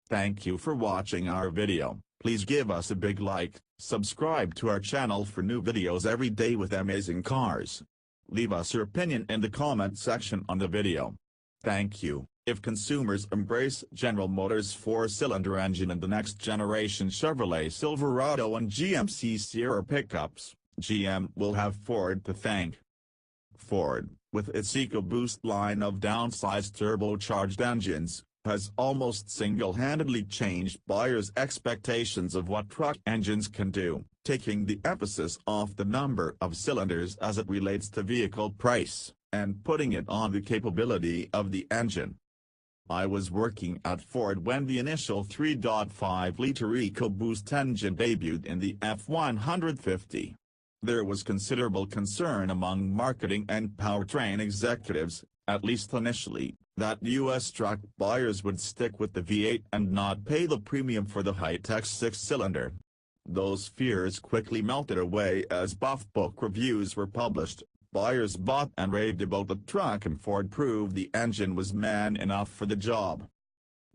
Thank you for watching our video. Please give us a big like, subscribe to our channel for new videos every day with amazing cars. Leave us your opinion in the comment section on the video. Thank you. If consumers embrace General Motors' 4-cylinder engine in the next generation Chevrolet Silverado and GMC Sierra pickups, GM will have Ford to thank. Ford, with its EcoBoost line of downsized turbocharged engines, has almost single-handedly changed buyers' expectations of what truck engines can do, taking the emphasis off the number of cylinders as it relates to vehicle price, and putting it on the capability of the engine. I was working at Ford when the initial 3.5-liter EcoBoost engine debuted in the F-150. There was considerable concern among marketing and powertrain executives, at least initially, that U.S. truck buyers would stick with the V8 and not pay the premium for the high-tech 6-cylinder. Those fears quickly melted away as Buff Book reviews were published. Buyers bought and raved about the truck, and Ford proved the engine was man enough for the job.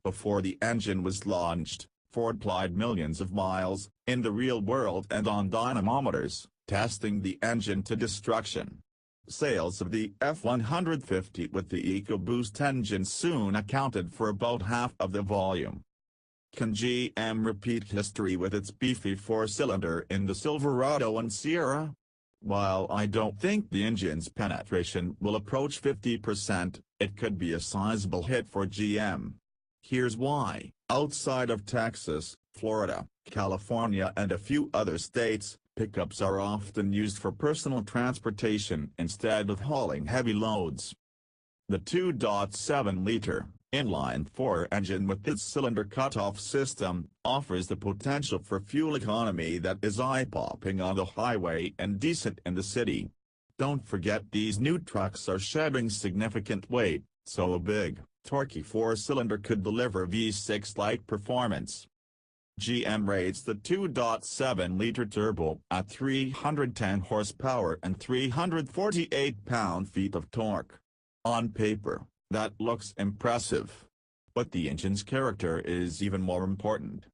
Before the engine was launched, Ford plied millions of miles, in the real world and on dynamometers, testing the engine to destruction. Sales of the F-150 with the EcoBoost engine soon accounted for about half of the volume. Can GM repeat history with its beefy 4-cylinder in the Silverado and Sierra? While I don't think the engine's penetration will approach 50%, it could be a sizable hit for GM. Here's why. Outside of Texas, Florida, California and a few other states, pickups are often used for personal transportation instead of hauling heavy loads. The 2.7-liter, inline-4 engine with its cylinder cutoff system, offers the potential for fuel economy that is eye-popping on the highway and decent in the city. Don't forget these new trucks are shedding significant weight, so a big, torquey 4-cylinder could deliver V6-like performance. GM rates the 2.7-liter turbo at 310 horsepower and 348 pound-feet of torque. On paper, that looks impressive. But the engine's character is even more important.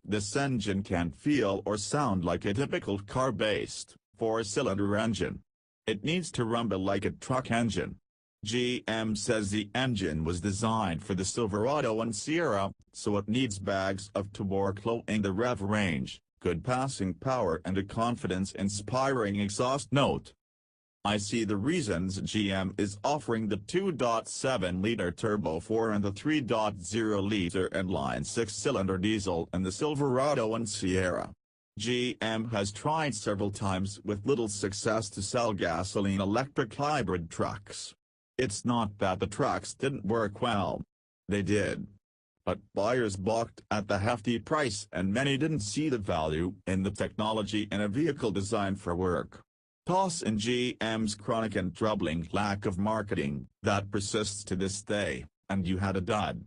This engine can't feel or sound like a typical car-based, 4-cylinder engine. It needs to rumble like a truck engine. GM says the engine was designed for the Silverado and Sierra, so it needs bags of torque lowering the rev range, good passing power and a confidence-inspiring exhaust note. I see the reasons GM is offering the 2.7-liter turbo 4 and the 3.0-liter inline 6-cylinder diesel in the Silverado and Sierra. GM has tried several times with little success to sell gasoline-electric hybrid trucks. It's not that the trucks didn't work well. They did. But buyers balked at the hefty price and many didn't see the value in the technology in a vehicle designed for work. Toss in GM's chronic and troubling lack of marketing that persists to this day, and you had a dud.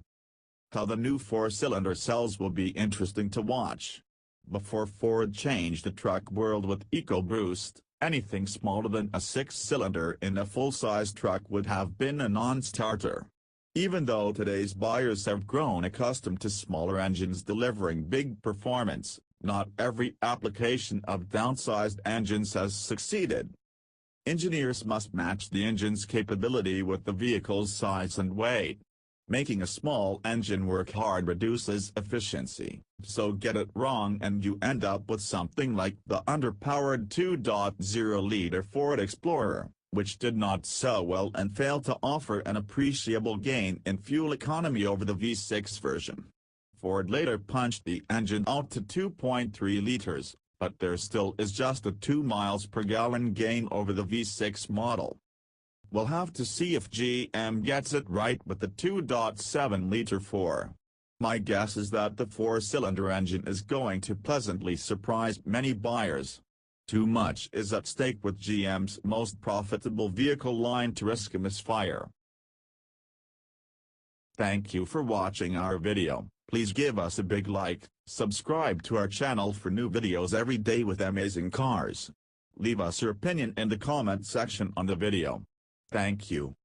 How the new 4-cylinder sells will be interesting to watch. Before Ford changed the truck world with EcoBoost, anything smaller than a 6-cylinder in a full-size truck would have been a non-starter. Even though today's buyers have grown accustomed to smaller engines delivering big performance, not every application of downsized engines has succeeded. Engineers must match the engine's capability with the vehicle's size and weight. Making a small engine work hard reduces efficiency, so get it wrong and you end up with something like the underpowered 2.0-liter Ford Explorer, which did not sell well and failed to offer an appreciable gain in fuel economy over the V6 version. Ford later punched the engine out to 2.3 liters, but there still is just a 2 miles per gallon gain over the V6 model. We'll have to see if GM gets it right with the 2.7-liter 4. My guess is that the 4-cylinder engine is going to pleasantly surprise many buyers. Too much is at stake with GM's most profitable vehicle line to risk a misfire. Thank you for watching our video. Please give us a big like, subscribe to our channel for new videos every day with amazing cars. Leave us your opinion in the comment section on the video. Thank you.